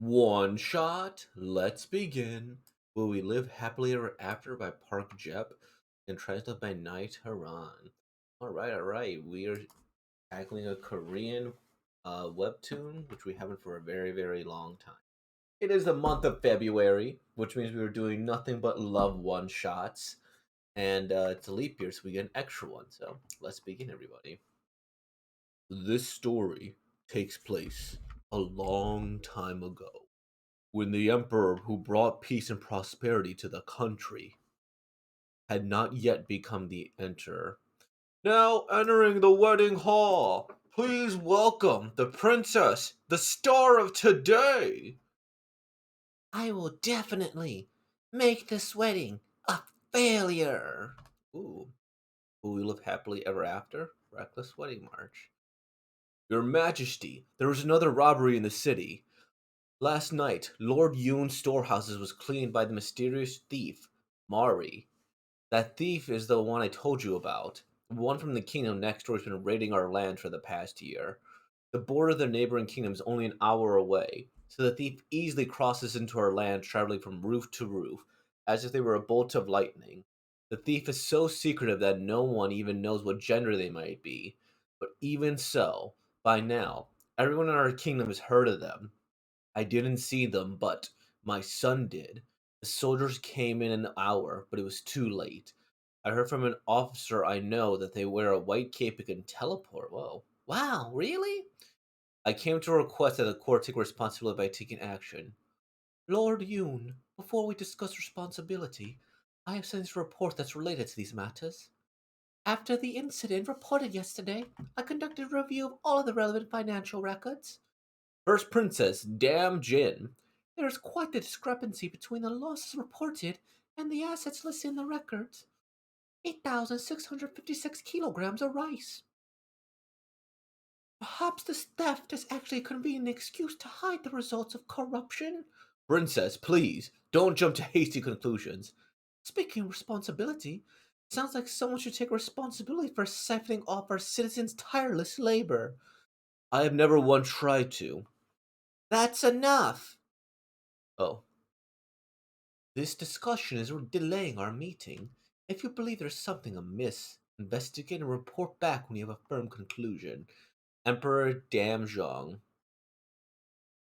One shot. Let's begin. Will we live happily ever after by Park Jep and Translate by Night Haran? All right. We are tackling a Korean webtoon, which we haven't for a very, very long time. It is the month of February, which means we were doing nothing but love one shots, and it's a leap year, so we get an extra one. So let's begin, everybody. This story takes place a long time ago when the emperor who brought peace and prosperity to the country had not yet become the emperor. Now entering the wedding hall, please welcome the princess, the star of today. I will definitely make this wedding a failure. Ooh, will we live happily ever after? Reckless wedding march. Your Majesty, there was another robbery in the city. Last night, Lord Yoon's storehouses was cleaned by the mysterious thief, Mari. That thief is the one I told you about. The one from the kingdom next door has been raiding our land for the past year. The border of the neighboring kingdom is only an hour away, so the thief easily crosses into our land traveling from roof to roof, as if they were a bolt of lightning. The thief is so secretive that no one even knows what gender they might be. But even so, by now, everyone in our kingdom has heard of them. I didn't see them, but my son did. The soldiers came in an hour, but it was too late. I heard from an officer I know that they wear a white cape and can teleport. Whoa. Wow, really? I came to request that the court take responsibility by taking action. Lord Yoon, before we discuss responsibility, I have sent a report that's related to these matters. After the incident reported yesterday, I conducted a review of all of the relevant financial records. First Princess, damn Jin. There is quite the discrepancy between the losses reported and the assets listed in the records. 8,656 kilograms of rice. Perhaps this theft is actually a convenient excuse to hide the results of corruption. Princess, please, don't jump to hasty conclusions. Speaking of responsibility, sounds like someone should take responsibility for siphoning off our citizens' tireless labor. I have never once tried to. That's enough! Oh, this discussion is delaying our meeting. If you believe there's something amiss, investigate and report back when you have a firm conclusion. Emperor Damjong.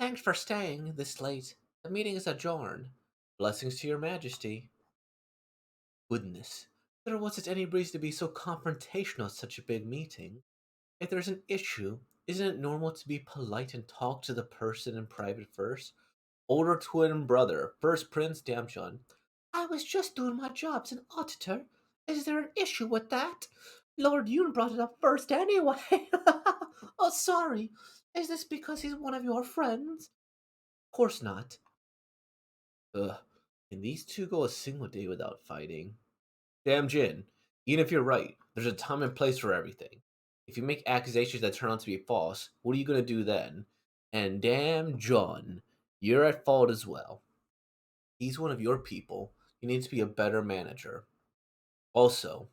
Thanks for staying this late. The meeting is adjourned. Blessings to your majesty. Goodness, there wasn't any reason to be so confrontational at such a big meeting. If there's an issue, isn't it normal to be polite and talk to the person in private first? Older twin brother, first Prince Damchon. I was just doing my job as an auditor. Is there an issue with that? Lord Yoon brought it up first anyway. Oh, sorry. Is this because he's one of your friends? Of course not. Ugh. Can these two go a single day without fighting? Damn Jin. Even if you're right, there's a time and place for everything. If you make accusations that turn out to be false, what are you gonna do then? And damn John, you're at fault as well. He's one of your people. You need to be a better manager. Also,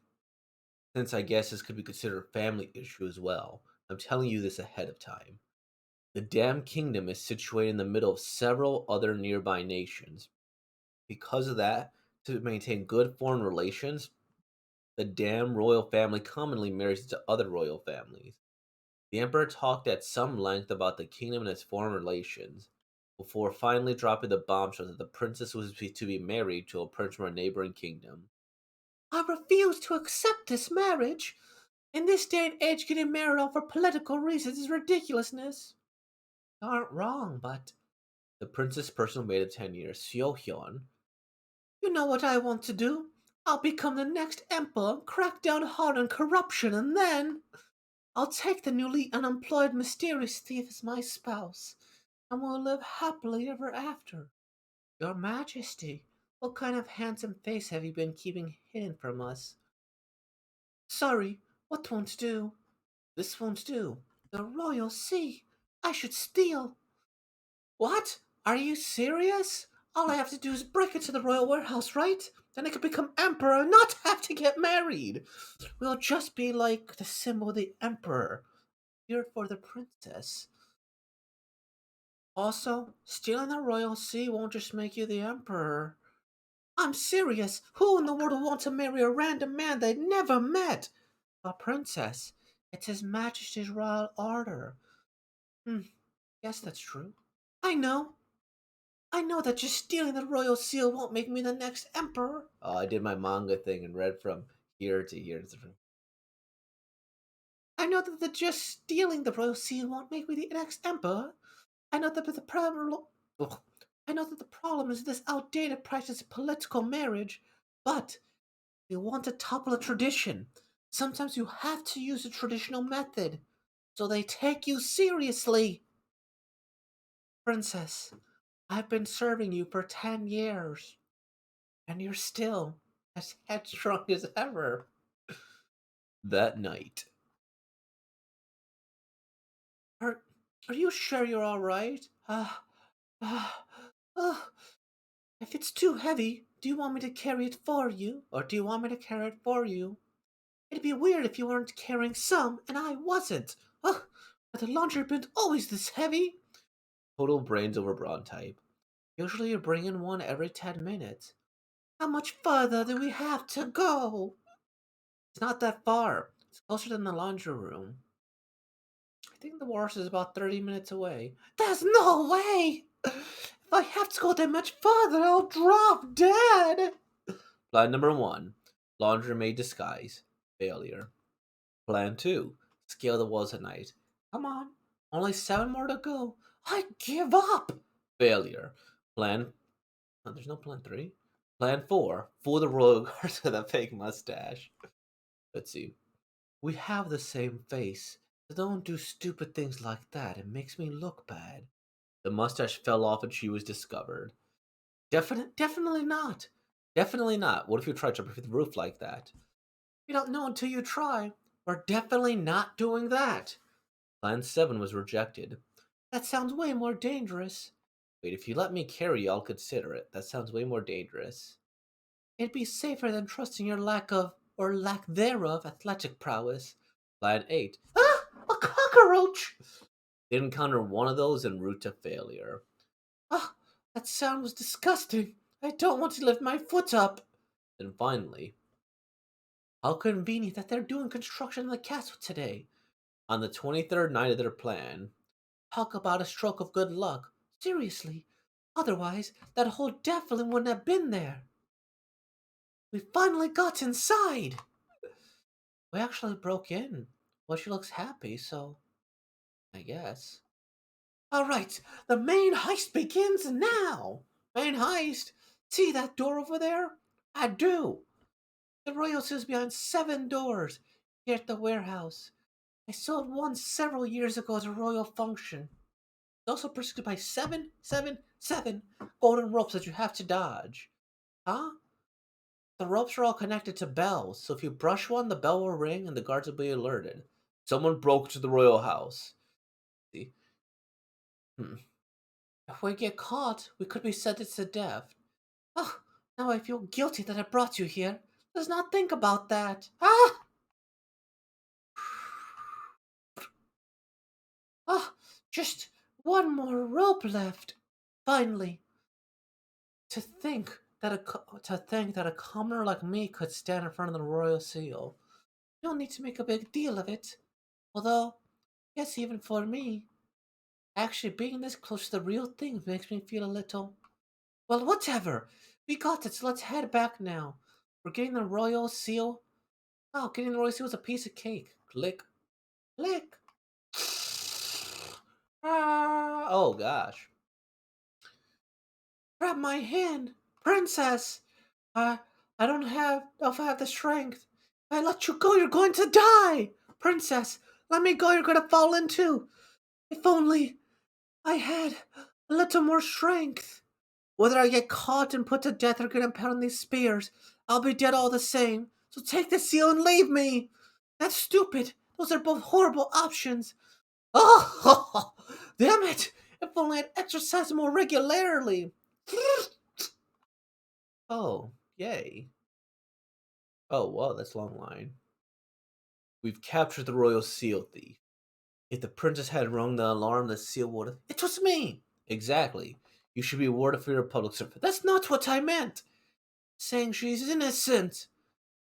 since I guess this could be considered a family issue as well, I'm telling you this ahead of time. The damn kingdom is situated in the middle of several other nearby nations. Because of that, to maintain good foreign relations, the damn royal family commonly marries into other royal families. The emperor talked at some length about the kingdom and its foreign relations, before finally dropping the bombshell that the princess was to be married to a prince from a neighboring kingdom. I refuse to accept this marriage. In this day and age, getting married off for political reasons is ridiculousness. You aren't wrong, but the princess personal maid of 10 years, Seo Hyun. You know what I want to do? I'll become the next emperor, crack down hard on corruption, and then I'll take the newly unemployed mysterious thief as my spouse, and we'll live happily ever after. Your Majesty, what kind of handsome face have you been keeping hidden from us? Sorry, what won't do? This won't do. The royal sea! I should steal! What? Are you serious? All I have to do is break into the royal warehouse, right? Then I could become emperor and not have to get married. We'll just be like the symbol of the emperor, here for the princess. Also, stealing the royal seal won't just make you the emperor. I'm serious. Who in the world would want to marry a random man they'd never met? A princess. It's His Majesty's royal order. Hmm, yes, that's true. I know. I know that just stealing the royal seal won't make me the next emperor. Oh, I did my manga thing and read from here to here. I know that just stealing the royal seal won't make me the next emperor. I know that the problem. I know that the problem is this outdated practice of political marriage, but we want to topple a tradition. Sometimes you have to use a traditional method, so they take you seriously. Princess, I've been serving you for 10 years, and you're still as headstrong as ever. That night. Are, are you sure you're alright? Ah, ah. If it's too heavy, do you want me to carry it for you? Or do you want me to carry it for you? It'd be weird if you weren't carrying some and I wasn't. Ugh, are the laundry bins always this heavy? Total brains over brawn type. Usually you bring in one every 10 minutes. How much further do we have to go? It's not that far. It's closer than the laundry room. I think the wash is about 30 minutes away. There's no way! If I have to go that much further, I'll drop dead! Plan number 1. Laundry maid disguise. Failure. Plan 2. Scale the walls at night. Come on. Only 7 more to go. I give up! Failure. Plan... Oh, there's no plan 3. Plan 4. Fool the royal guards with a fake mustache. Let's see. We have the same face, so don't do stupid things like that. It makes me look bad. The mustache fell off and she was discovered. Definitely not. Definitely not. What if you try jumping through the roof like that? You don't know until you try. We're definitely not doing that. Plan 7 was rejected. That sounds way more dangerous. Wait, if you let me carry you, I'll consider it. That sounds way more dangerous. It'd be safer than trusting your lack of, or lack thereof, athletic prowess. Plan 8. Ah! A cockroach! Did encounter one of those en route to failure. Ah! That sound was disgusting. I don't want to lift my foot up. Then finally, how convenient that they're doing construction in the castle today. On the 23rd night of their plan. Talk about a stroke of good luck. Seriously. Otherwise, that hole definitely wouldn't have been there. We finally got inside. We actually broke in. Well, she looks happy, so I guess. All right, the main heist begins now. Main heist? See that door over there? I do. The royal is behind 7 doors here at the warehouse. I sold one several years ago as a royal function. It's also preceded by 777 golden ropes that you have to dodge. Huh? The ropes are all connected to bells, so if you brush one, the bell will ring and the guards will be alerted. Someone broke into the royal house. See? Hmm. If we get caught, we could be sentenced to death. Oh, now I feel guilty that I brought you here. Let's not think about that. Ah! Ah! Just one more rope left. Finally. To think that a commoner like me could stand in front of the royal seal. You don't need to make a big deal of it. Although, yes, even for me, actually being this close to the real thing makes me feel a little. Well, whatever. We got it, so let's head back now. We're getting the royal seal. Oh, getting the royal seal is a piece of cake. Click, click. Ah, oh gosh. Grab my hand, princess. I, I don't have, if I have the strength. If I let you go, you're going to die. Princess, let me go, you're going to fall in too. If only I had a little more strength. Whether I get caught and put to death or get impaled on these spears, I'll be dead all the same. So take the seal and leave me. That's stupid. Those are both horrible options. Oh, damn it. If only I'd exercise more regularly. Oh, yay. Oh, wow, that's a long line. We've captured the royal seal thief. If the princess had rung the alarm, the seal would have. It was me! Exactly. You should be rewarded for your public service. That's not what I meant! Saying she's innocent!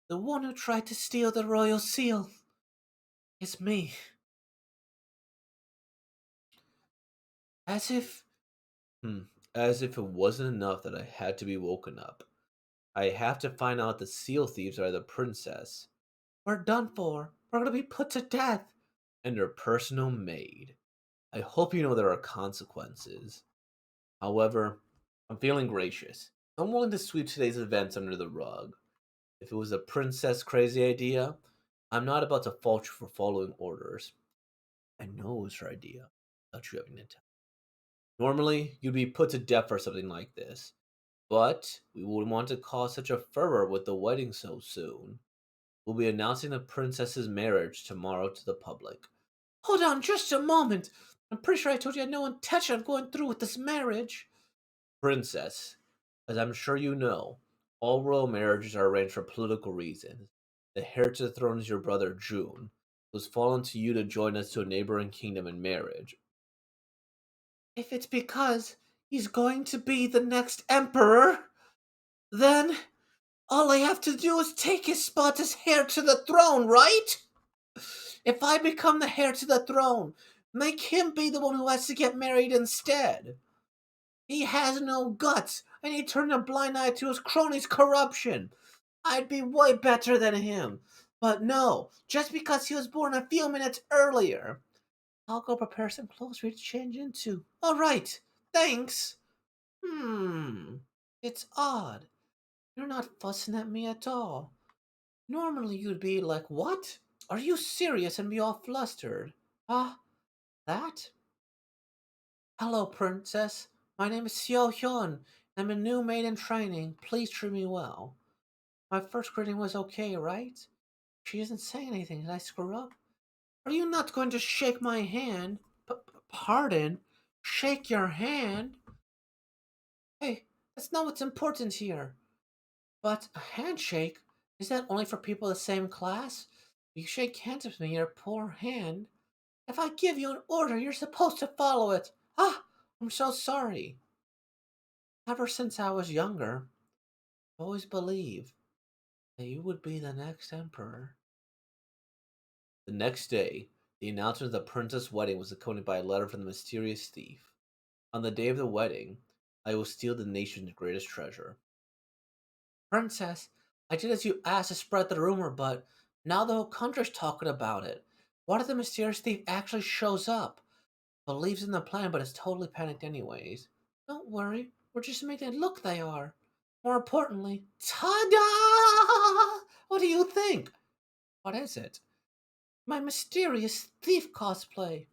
The one who tried to steal the royal seal is me. As if. Hmm. As if it wasn't enough that I had to be woken up. I have to find out the seal thieves are the princess. We're done for. We're gonna be put to death. And her personal maid. I hope you know there are consequences. However, I'm feeling gracious. I'm willing to sweep today's events under the rug. If it was a princess crazy idea, I'm not about to fault you for following orders. I know it was her idea, without you having to tell. Normally, you'd be put to death for something like this, but we wouldn't want to cause such a furor with the wedding so soon. We'll be announcing the princess's marriage tomorrow to the public. Hold on just a moment. I'm pretty sure I told you I had no intention of going through with this marriage. Princess, as I'm sure you know, all royal marriages are arranged for political reasons. The heir to the throne is your brother June, who's fallen to you to join us to a neighboring kingdom in marriage. If it's because he's going to be the next emperor, then all I have to do is take his spot as heir to the throne, right? If I become the heir to the throne, make him be the one who has to get married instead. He has no guts, and he turned a blind eye to his cronies' corruption. I'd be way better than him. But no, just because he was born a few minutes earlier. I'll go prepare some clothes for you to change into. All right, thanks. It's odd. You're not fussing at me at all. Normally you'd be like, what? Are you serious and be all flustered? Ah, that? Hello, princess. My name is Xiao Hyun. I'm a new maid in training. Please treat me well. My first greeting was okay, right? She isn't saying anything. Did I screw up? Are you not going to shake my hand? Pardon? Shake your hand? Hey, that's not what's important here. But a handshake? Is that only for people of the same class? You shake hands with me, your poor hand. If I give you an order, you're supposed to follow it. Ah, I'm so sorry. Ever since I was younger, I always believed that you would be the next emperor. The next day, the announcement of the princess' wedding was accompanied by a letter from the mysterious thief. On the day of the wedding, I will steal the nation's greatest treasure. Princess, I did as you asked to spread the rumor, but now the whole country's talking about it. What if the mysterious thief actually shows up? Believes in the plan, but is totally panicked anyways. Don't worry, we're just making it look they are. More importantly, ta-da! What do you think? What is it? My mysterious thief cosplay.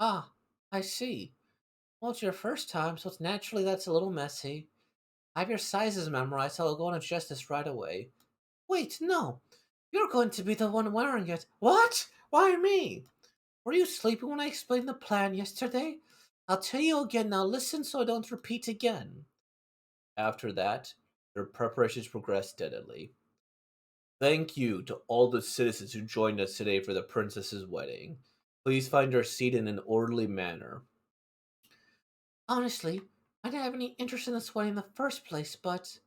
Ah, I see. Well, it's your first time, so it's naturally that's a little messy. I have your sizes memorized, so I'll go and adjust this right away. Wait, no. You're going to be the one wearing it. What? Why me? Were you sleeping when I explained the plan yesterday? I'll tell you again, now listen so I don't repeat again. After that, their preparations progressed steadily. Thank you to all the citizens who joined us today for the princess's wedding. Please find your seat in an orderly manner. Honestly, I didn't have any interest in this wedding in the first place, but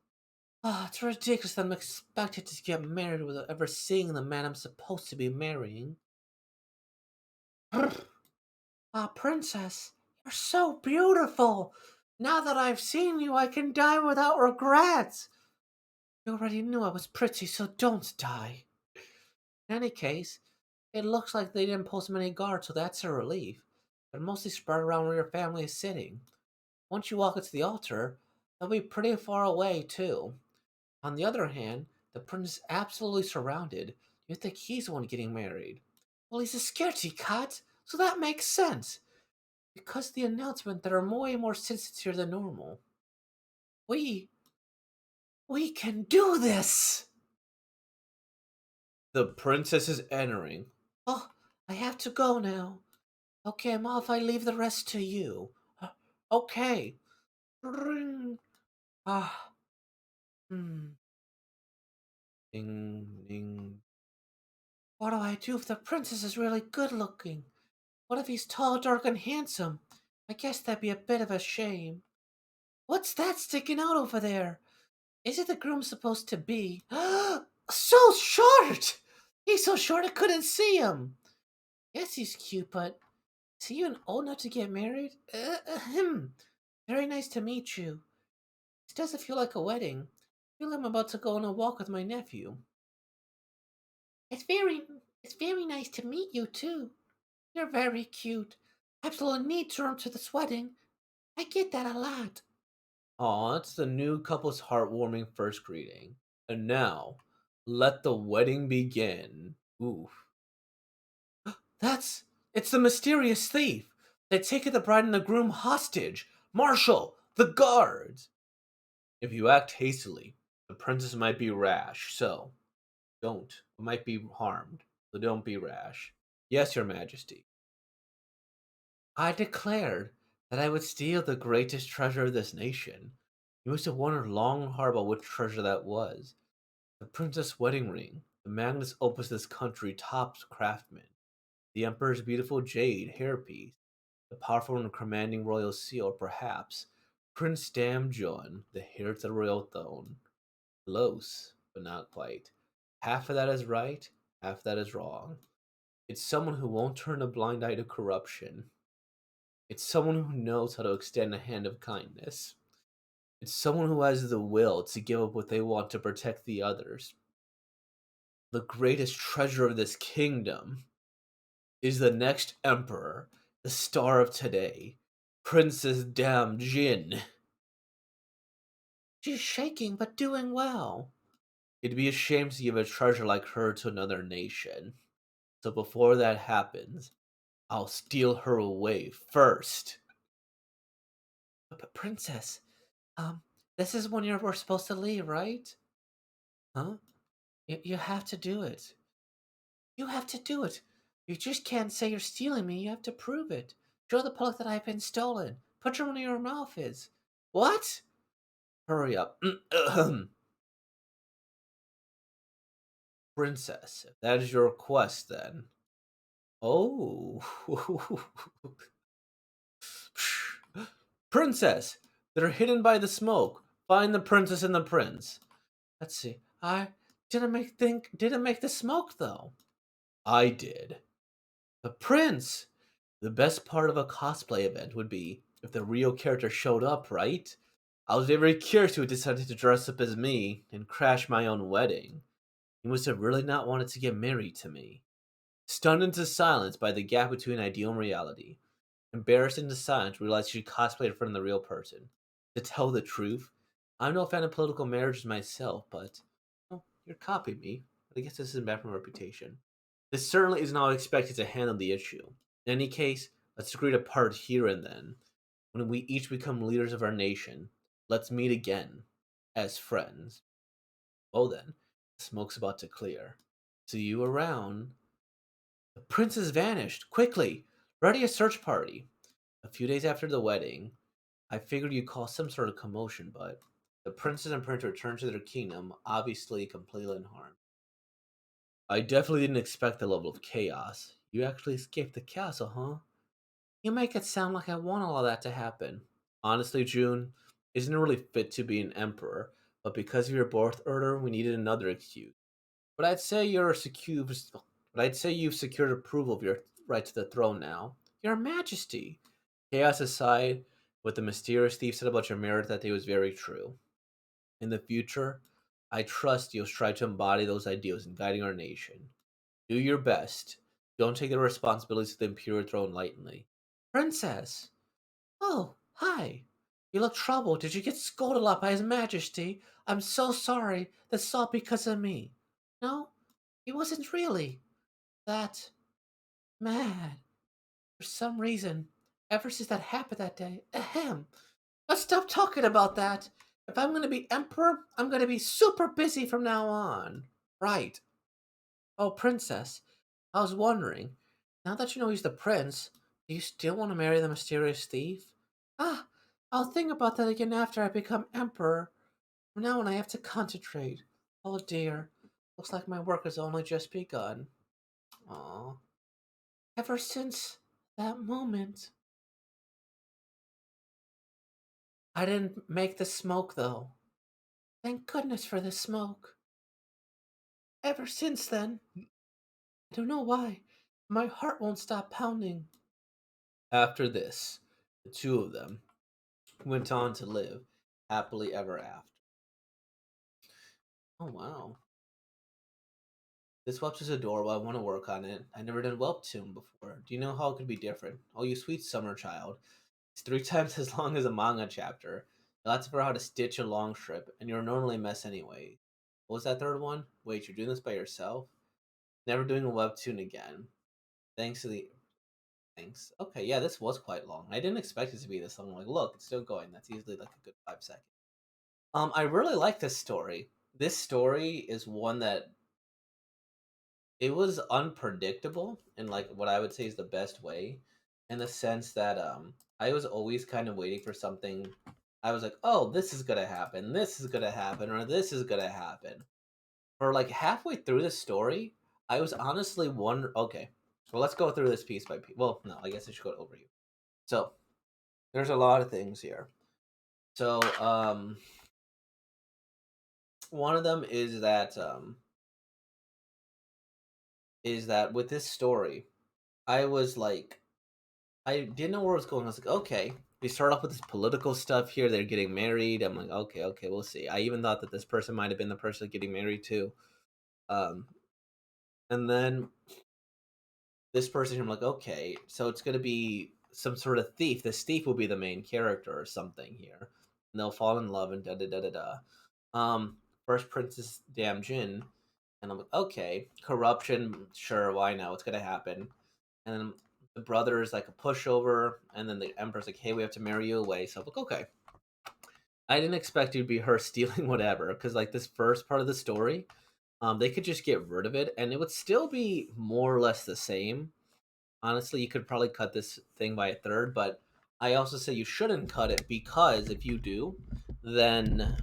it's ridiculous that I'm expected to get married without ever seeing the man I'm supposed to be marrying. Princess, you're so beautiful. Now that I've seen you, I can die without regrets. You already knew I was pretty, so don't die. In any case, it looks like they didn't post many guards, so that's a relief. They're mostly spread around where your family is sitting. Once you walk into the altar, they'll be pretty far away, too. On the other hand, the prince is absolutely surrounded. You think he's the one getting married. Well, he's a scaredy cat, so that makes sense. Because the announcement that are way more sensitive than normal. We we can do this! The princess is entering. Oh, I have to go now. Okay, I'm off. I leave the rest to you. Okay. Ring. Ah. Hmm. Ding, ding. What do I do if the princess is really good looking? What if he's tall, dark, and handsome? I guess that'd be a bit of a shame. What's that sticking out over there? Is it the groom supposed to be? So short! He's so short I couldn't see him. Yes, he's cute, but is he even old enough to get married? Very nice to meet you. This doesn't feel like a wedding. I feel I'm about to go on a walk with my nephew. It's very, it's very nice to meet you too. You're very cute. Absolutely need to run to this wedding. I get that a lot. Aw, it's the new couple's heartwarming first greeting. And now, let the wedding begin. Oof. That's. It's the mysterious thief. They taken the bride and the groom hostage. Marshal, the guards. If you act hastily, the princess might be rash, so don't. Might be harmed, so don't be rash. Yes, your majesty. I declared that I would steal the greatest treasure of this nation. You must have wondered long and hard about which treasure that was. The princess' wedding ring, the magnus opus of this country tops craftsman, the emperor's beautiful jade hairpiece, the powerful and commanding royal seal, or perhaps Prince Damjon, the heir to the royal throne. Close, but not quite. Half of that is right, half of that is wrong. It's someone who won't turn a blind eye to corruption. It's someone who knows how to extend a hand of kindness. It's someone who has the will to give up what they want to protect the others. The greatest treasure of this kingdom is the next emperor, the star of today, Princess Dam Jin. She's shaking but doing well. It'd be a shame to give a treasure like her to another nation. So before that happens, I'll steal her away first. But princess, um, this is when we're supposed to leave, right? Huh? You have to do it. You have to do it. You just can't say you're stealing me. You have to prove it. Show the public that I've been stolen. Put your money where your mouth is. What? Hurry up. Princess, if that is your request, then. Oh. Princess, they're hidden by the smoke. Find the princess and the prince. Let's see. I didn't make the smoke though. I did. The prince. The best part of a cosplay event would be if the real character showed up, right? I was very curious who decided to dress up as me and crash my own wedding. He must have really not wanted to get married to me. Stunned into silence by the gap between ideal and reality. Embarrassed into silence, realized she cosplayed in front of the real person. To tell the truth, I'm no fan of political marriages myself, but well, you're copying me. I guess this isn't bad for my reputation. This certainly isn't how I expected to handle the issue. In any case, let's agree to part here and then. When we each become leaders of our nation, let's meet again as friends. Oh, then, the smoke's about to clear. See you around. The princess vanished. Quickly, ready a search party. A few days after the wedding, I figured you'd cause some sort of commotion, but the princess and prince returned to their kingdom, obviously completely unharmed. I definitely didn't expect the level of chaos. You actually escaped the castle, huh? You make it sound like I want all of that to happen. Honestly, June, isn't it really fit to be an emperor? But because of your birth order, we needed another excuse. But I'd say you're secured. But I'd say you've secured approval of your right to the throne now. Your Majesty. Chaos aside, what the mysterious thief said about your marriage that day was very true. In the future, I trust you'll strive to embody those ideals in guiding our nation. Do your best. Don't take the responsibilities of the imperial throne lightly. Princess! Oh, hi. You look troubled. Did you get scolded a lot by His Majesty? I'm so sorry. That's all because of me. No, he wasn't really that mad. For some reason, ever since that happened that day, ahem. Let's stop talking about that. If I'm gonna be emperor, I'm gonna be super busy from now on. Right. Oh, princess, I was wondering, now that you know he's the prince, do you still want to marry the mysterious thief? Ah, I'll think about that again after I become emperor. From now on, I have to concentrate. Oh dear, looks like my work has only just begun. Aw. Ever since that moment. I didn't make the smoke, though. Thank goodness for the smoke. Ever since then, I don't know why, my heart won't stop pounding. After this, the two of them went on to live happily ever after. Oh, wow. This whelp is adorable. I want to work on it. I never done whelptoon before. Do you know how it could be different? Oh, you sweet summer child. It's 3 times as long as a manga chapter. You'll have to figure out how to stitch a long strip, and you're normally a mess anyway. What was that third one? Wait, you're doing this by yourself? Never doing a webtoon again. Thanks to the Thanks. Okay, yeah, this was quite long. I didn't expect it to be this long. Like, look, it's still going. That's easily like a good 5 seconds. I really like this story. This story is one that it was unpredictable in like what I would say is the best way, in the sense that I was always kind of waiting for something. I was like, oh, this is gonna happen, this is gonna happen, or this is gonna happen. For like halfway through the story, I was honestly wondering. Okay, well, let's go through this piece by piece. Well, no, I guess I should go over you. So there's a lot of things here. So one of them is that with this story, I was like, I didn't know where it was going. I was like, okay, they start off with this political stuff here. They're getting married. I'm like, okay, okay, we'll see. I even thought that this person might have been the person getting married to. Um, and then this person, I'm like, okay, so it's gonna be some sort of thief. This thief will be the main character or something here. And they'll fall in love and da da da da da. First Princess Damjin, and I'm like, okay, corruption, sure, why not? What's gonna happen? And then the brother is like a pushover, and then the emperor's like, hey, we have to marry you away. So I'm like, okay. I didn't expect it to be her stealing whatever, because like this first part of the story, they could just get rid of it, and it would still be more or less the same. Honestly, you could probably cut this thing by a third, but I also say you shouldn't cut it because if you do, then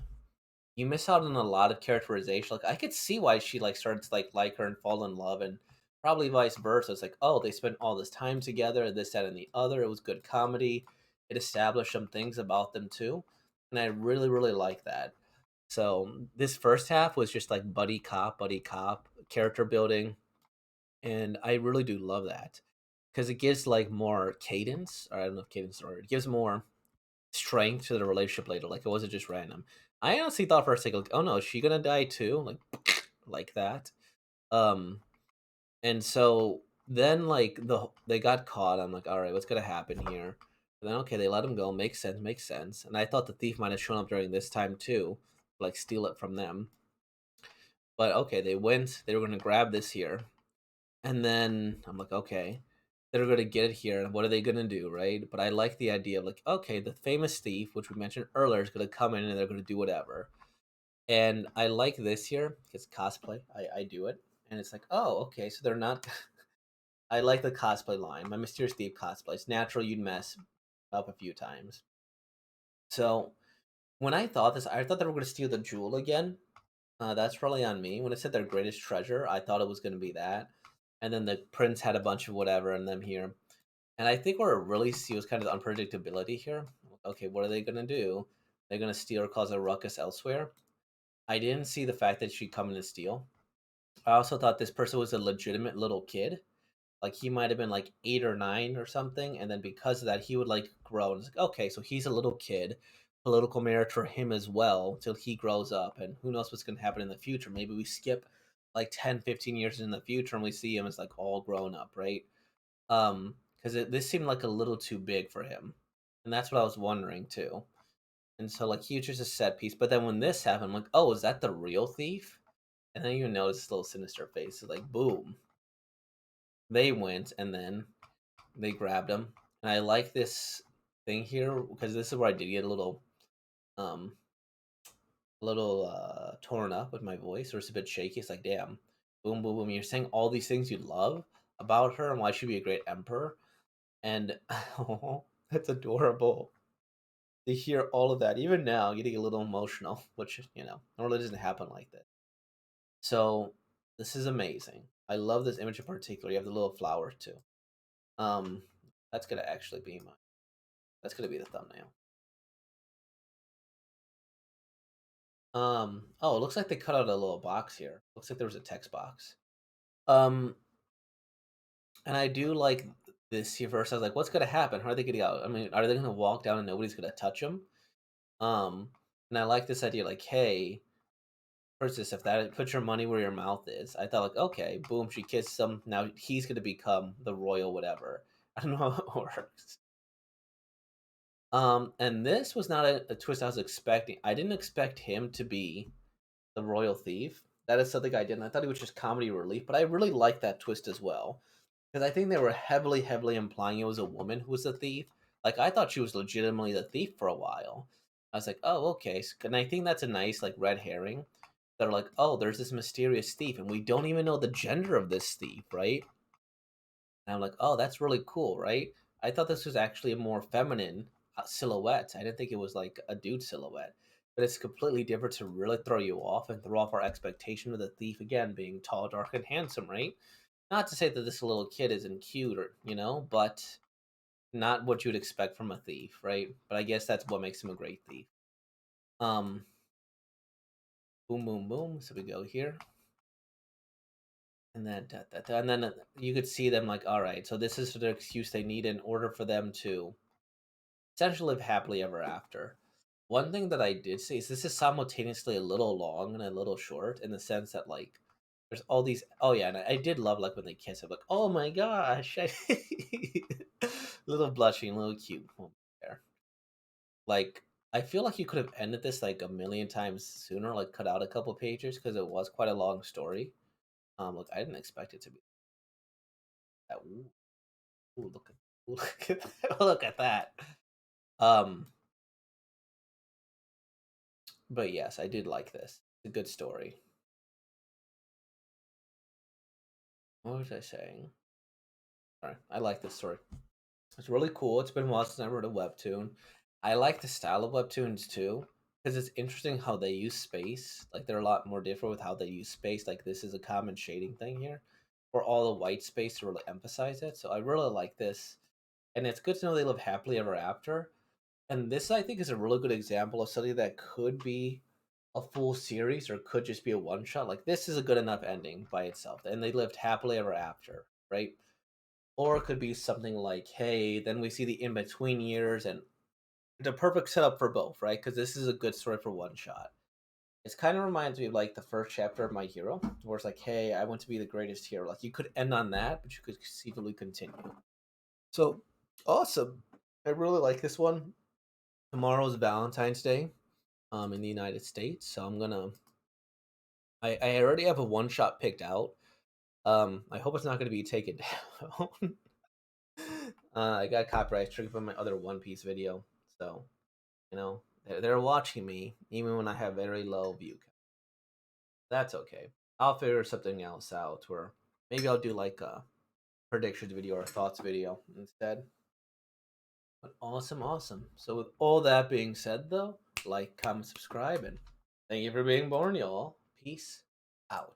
you miss out on a lot of characterization. Like I could see why she like started to like her and fall in love, and probably vice versa. It's like, oh, they spent all this time together, this, that, and the other. It was good comedy. It established some things about them too, and I really, really like that. So this first half was just like buddy cop character building, and I really do love that because it gives like more cadence. Or I don't know if cadence or it gives more strength to the relationship later. Like it wasn't just random. I honestly thought for a second, like, oh no, is she gonna die too? Like like that. Um, and so then like they got caught. I'm like, all right, what's gonna happen here? And then okay, they let him go. Makes sense. Makes sense. And I thought the thief might have shown up during this time too, like steal it from them. But okay, they went. They were gonna grab this here, and then I'm like, okay, they're gonna get it here, and what are they gonna do, right? But I like the idea of like, okay, the famous thief, which we mentioned earlier, is gonna come in and they're gonna do whatever. And I like this here because cosplay. I do it, and it's like, oh, okay, so they're not. I like the cosplay line. My mysterious thief cosplay. It's natural you'd mess up a few times. So when I thought this, I thought they were gonna steal the jewel again. That's probably on me. When it said their greatest treasure, I thought it was gonna be that. And then the prince had a bunch of whatever and them here. And I think where it really see was kind of the unpredictability here. Okay, what are they gonna do? They're gonna steal or cause a ruckus elsewhere. I didn't see the fact that she'd come in and steal. I also thought this person was a legitimate little kid. Like he might have been like 8 or 9 or something, and then because of that, he would like grow. And it's like, okay, so he's a little kid. Political merit for him as well till he grows up, and who knows what's gonna happen in the future. Maybe we skip like 10, 15 years in the future and we see him as like all grown up, right? Because this seemed like a little too big for him, and that's what I was wondering too. And so like he was just a set piece, but then when this happened, I'm like, oh, is that the real thief? And then you notice this little sinister face. It's like boom, they went, and then they grabbed him. And I like this thing here because this is where I did get um a little torn up with my voice, or it's a bit shaky. It's like, damn, boom, boom, boom. You're saying all these things you love about her and why she'd be a great emperor, and oh, that's adorable to hear all of that. Even now, getting a little emotional, which normally doesn't happen like that. So this is amazing. I love this image in particular. You have the little flower too. Um, that's gonna actually be my. That's gonna be the thumbnail. Oh, it looks like they cut out a little box here. Looks like there was a text box. Um, and I do like this here first. I was like, what's gonna happen? How are they getting out? I mean, are they gonna walk down and nobody's gonna touch them? Um, and I like this idea, like, hey, first this, if that put your money where your mouth is. I thought like, okay, boom, she kissed him. Now he's gonna become the royal whatever. I don't know how it works. And this was not a twist I was expecting. I didn't expect him to be the royal thief. That is something I didn't. I thought it was just comedy relief, but I really liked that twist as well because I think they were heavily, heavily implying it was a woman who was the thief. Like I thought she was legitimately the thief for a while. I was like, oh, okay. And I think that's a nice like red herring. They're like, oh, there's this mysterious thief, and we don't even know the gender of this thief, right? And I'm like, oh, that's really cool, right? I thought this was actually a more feminine silhouette. I didn't think it was like a dude silhouette, but it's completely different to really throw you off and throw off our expectation of the thief again being tall, dark, and handsome, right? Not to say that this little kid isn't cute or but not what you'd expect from a thief, right? But I guess that's what makes him a great thief. Um, boom, boom, boom. So we go here. And then, and then you could see them like, all right, so this is the excuse they need in order for them to essentially live happily ever after. One thing that I did see is this is simultaneously a little long and a little short in the sense that like there's all these. Oh yeah, and I did love like when they kiss. I'm like, oh my gosh, little blushing, little cute moment there. Like I feel like you could have ended this like a million times sooner, like cut out a couple pages because it was quite a long story. Look, I didn't expect it to be that. Ooh, look at look at look at that. Um, but yes, I did like this. It's a good story. What was I saying? Sorry, I like this story. It's really cool. It's been a while since I wrote a webtoon. I like the style of webtoons too, because it's interesting how they use space. Like they're a lot more different with how they use space. Like this is a common shading thing here, for all the white space to really emphasize it. So I really like this, and it's good to know they live happily ever after. And this, I think, is a really good example of something that could be a full series or could just be a one shot. Like this is a good enough ending by itself, and they lived happily ever after, right? Or it could be something like, hey, then we see the in between years, and the perfect setup for both, right? Because this is a good story for one shot. It kind of reminds me of like the first chapter of My Hero, where it's like, hey, I want to be the greatest hero. Like you could end on that, but you could conceivably continue. So awesome! I really like this one. Tomorrow's Valentine's Day, in the United States, so I'm gonna. I already have a one shot picked out. I hope it's not gonna be taken down. I got copyright stricken from my other One Piece video, so they're watching me even when I have very low view count. That's okay. I'll figure something else out, or maybe I'll do like a predictions video or a thoughts video instead. But awesome, awesome. So with all that being said, though, like, comment, subscribe, and thank you for being born, y'all. Peace out.